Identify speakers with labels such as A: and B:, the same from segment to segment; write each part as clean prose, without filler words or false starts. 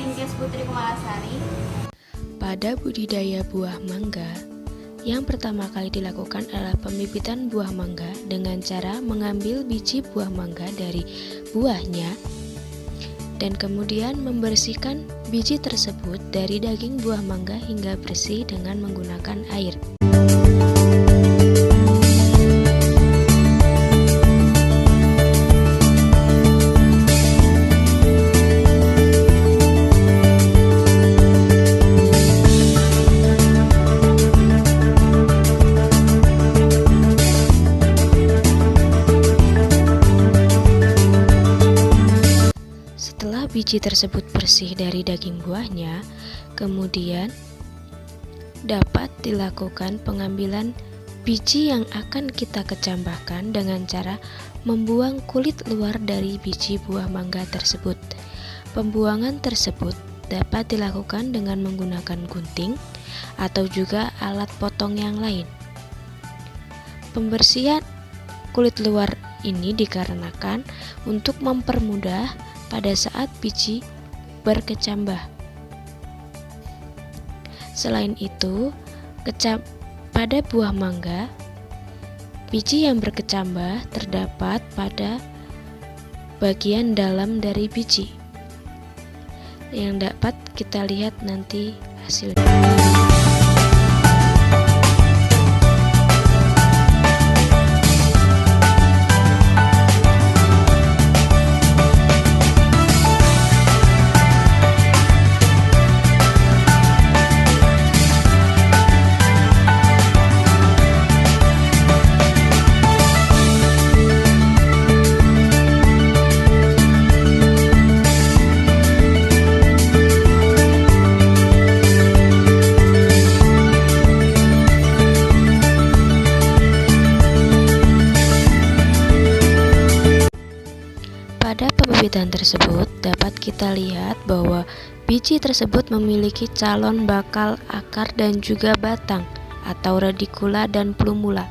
A: Menkes Putri Kumalasari.
B: Pada budidaya buah mangga, yang pertama kali dilakukan adalah pembibitan buah mangga dengan cara mengambil biji buah mangga dari buahnya dan kemudian membersihkan biji tersebut dari daging buah mangga hingga bersih dengan menggunakan air. Setelah biji tersebut bersih dari daging buahnya, kemudian dapat dilakukan pengambilan biji yang akan kita kecambahkan dengan cara membuang kulit luar dari biji buah mangga tersebut. Pembuangan tersebut dapat dilakukan dengan menggunakan gunting atau juga alat potong yang lain. Pembersihan kulit luar ini dikarenakan untuk mempermudah pada saat biji berkecambah. Selain itu, pada buah mangga, biji yang berkecambah terdapat pada bagian dalam dari biji, yang dapat kita lihat nanti hasilnya. Pada pembibitan tersebut dapat kita lihat bahwa biji tersebut memiliki calon bakal akar dan juga batang atau radikula dan plumula,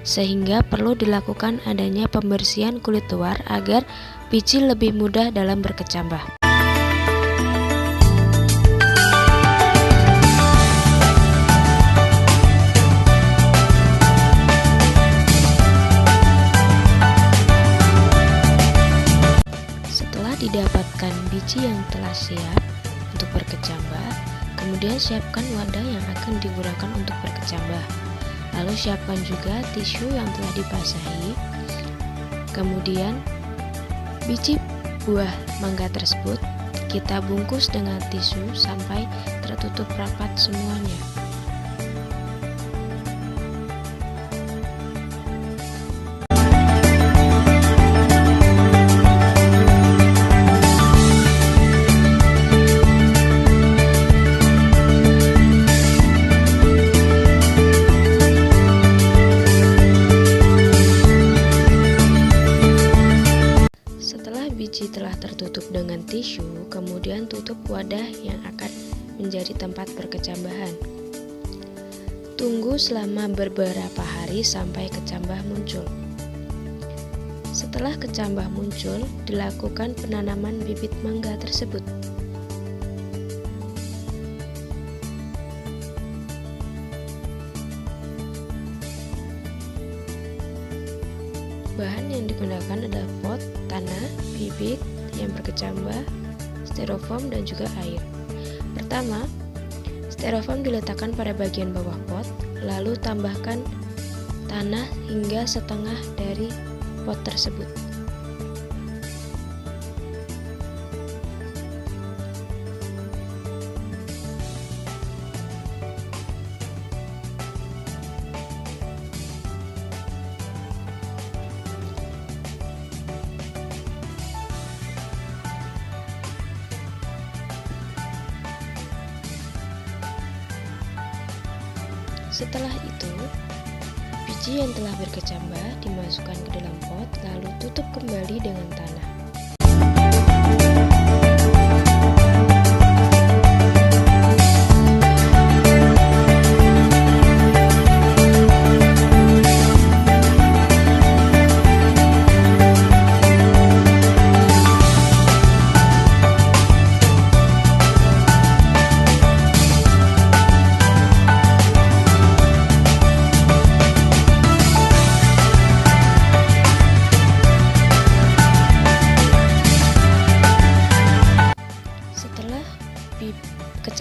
B: sehingga perlu dilakukan adanya pembersihan kulit luar agar biji lebih mudah dalam berkecambah. Didapatkan biji yang telah siap untuk berkecambah, kemudian siapkan wadah yang akan digunakan untuk berkecambah. Lalu siapkan juga tisu yang telah dibasahi. Kemudian biji buah mangga tersebut kita bungkus dengan tisu sampai tertutup rapat semuanya. Biji telah tertutup dengan tisu, kemudian tutup wadah yang akan menjadi tempat berkecambahan. Tunggu selama beberapa hari sampai kecambah muncul. Setelah kecambah muncul, dilakukan penanaman bibit mangga tersebut. Bahan yang digunakan adalah pot, tanah, bibit yang berkecambah, styrofoam, dan juga air. Pertama, styrofoam diletakkan pada bagian bawah pot, lalu tambahkan tanah hingga setengah dari pot tersebut. Setelah itu, biji yang telah berkecambah dimasukkan ke dalam pot, lalu tutup kembali dengan tanah.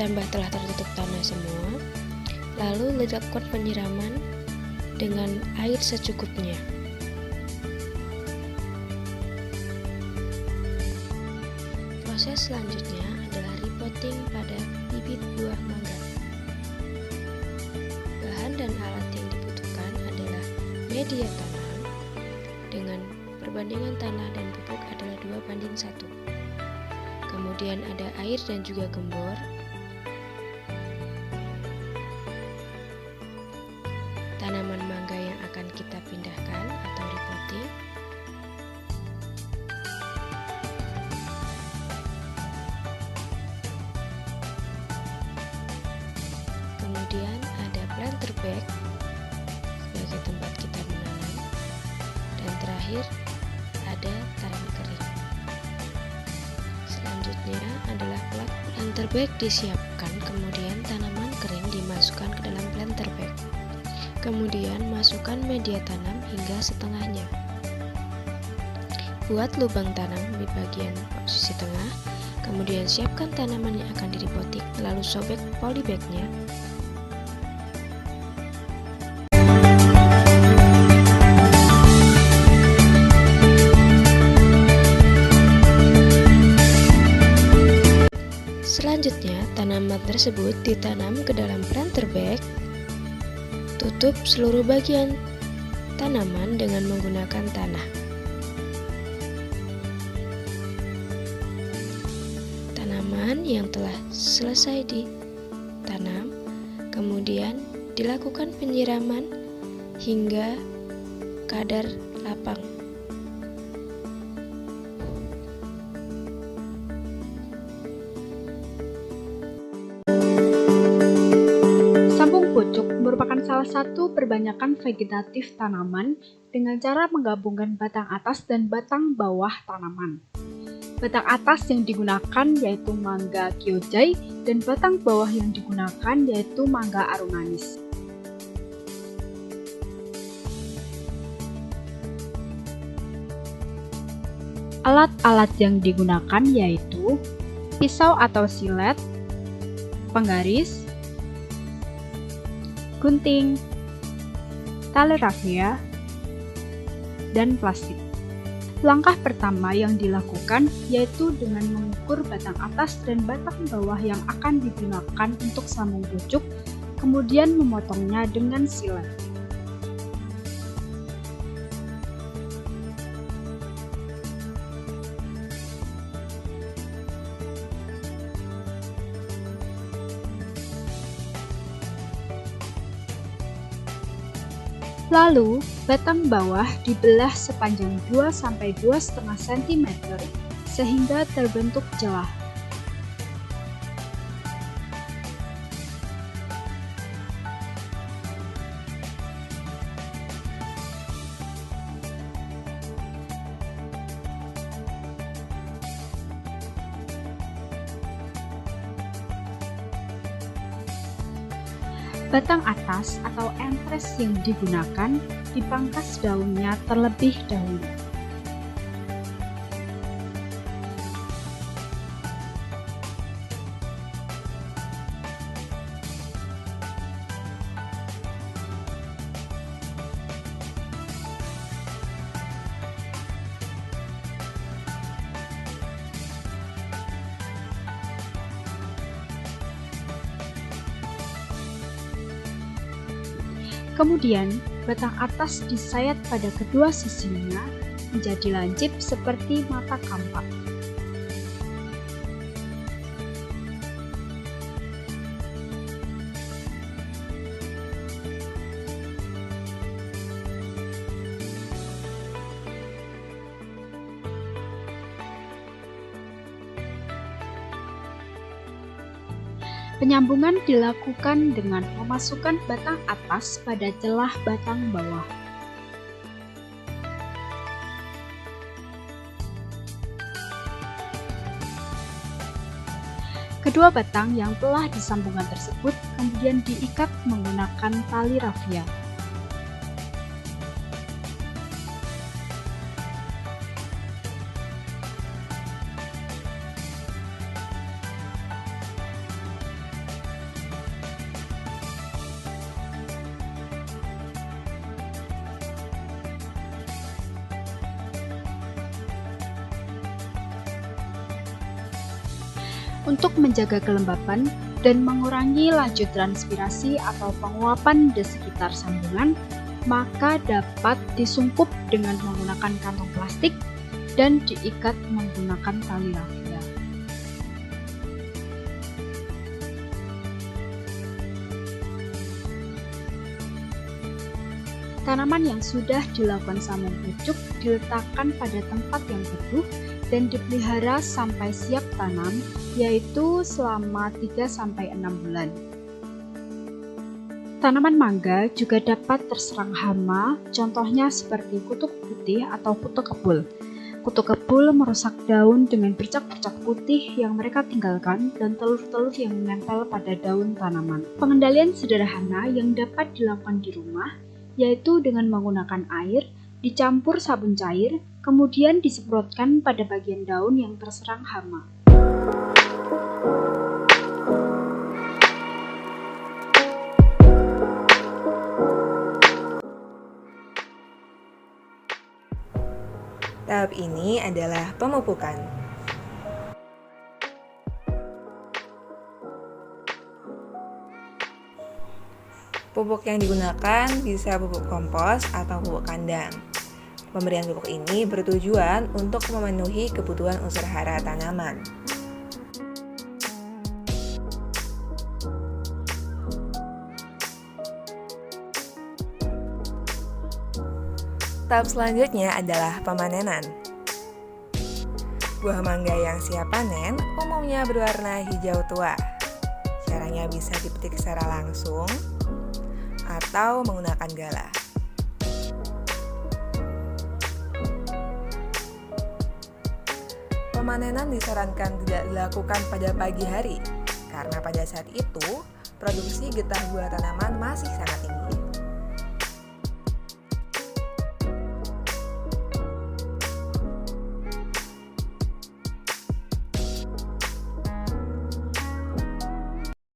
B: tambah telah tertutup tanah semua, lalu lakukan penyiraman dengan air secukupnya. Proses selanjutnya adalah repotting pada bibit buah mangga. Bahan dan alat yang dibutuhkan adalah media tanam dengan perbandingan tanah dan pupuk adalah 2:1. Kemudian ada air dan juga gembor. Tanaman mangga yang akan kita pindahkan atau repotting. Kemudian ada planter bag sebagai tempat kita menanam. Dan terakhir ada tanam kering. Selanjutnya adalah planter bag disiapkan, kemudian tanaman kering dimasukkan ke dalam planter bag. Kemudian masukkan media tanam hingga setengahnya. Buat lubang tanam di bagian posisi tengah, kemudian siapkan tanaman yang akan direpotting, lalu sobek polybagnya. Selanjutnya, tanaman tersebut ditanam ke dalam planter bag. Tutup seluruh bagian tanaman dengan menggunakan tanah. Tanaman yang telah selesai ditanam, kemudian dilakukan penyiraman hingga kadar lapang.
A: Sambung pucuk merupakan salah satu perbanyakan vegetatif tanaman dengan cara menggabungkan batang atas dan batang bawah tanaman. Batang atas yang digunakan yaitu mangga kyojai dan batang bawah yang digunakan yaitu mangga aromanis. Alat-alat yang digunakan yaitu pisau atau silet, penggaris, gunting, tali rafia, dan plastik. Langkah pertama yang dilakukan yaitu dengan mengukur batang atas dan batang bawah yang akan digunakan untuk sambung pucuk, kemudian memotongnya dengan silet. Lalu, batang bawah dibelah sepanjang 2-2,5 cm sehingga terbentuk celah. Batang atas atau entres yang digunakan dipangkas daunnya terlebih dahulu. Kemudian, batang atas disayat pada kedua sisinya menjadi lancip seperti mata kampak. Penyambungan dilakukan dengan memasukkan batang atas pada celah batang bawah. Kedua batang yang telah disambungkan tersebut kemudian diikat menggunakan tali rafia. Untuk menjaga kelembapan dan mengurangi laju transpirasi atau penguapan di sekitar sambungan, maka dapat disungkup dengan menggunakan kantong plastik dan diikat menggunakan tali rafia. Tanaman yang sudah dilakukan sambung pucuk diletakkan pada tempat yang teduh dan dipelihara sampai siap tanam, yaitu selama 3-6 bulan. Tanaman mangga juga dapat terserang hama, contohnya seperti kutuk putih atau kutuk kebul. Kutuk kebul merusak daun dengan bercak-bercak putih yang mereka tinggalkan dan telur-telur yang menempel pada daun tanaman. Pengendalian sederhana yang dapat dilakukan di rumah yaitu dengan menggunakan air, dicampur sabun cair, kemudian disemprotkan pada bagian daun yang terserang hama.
C: Tahap ini adalah pemupukan. Pupuk yang digunakan bisa pupuk kompos atau pupuk kandang. Pemberian pupuk ini bertujuan untuk memenuhi kebutuhan unsur hara tanaman. Tahap selanjutnya adalah pemanenan. Buah mangga yang siap panen umumnya berwarna hijau tua. Caranya bisa dipetik secara langsung atau menggunakan galah. Pemanenan disarankan tidak dilakukan pada pagi hari, karena pada saat itu produksi getah buah tanaman masih sangat tinggi.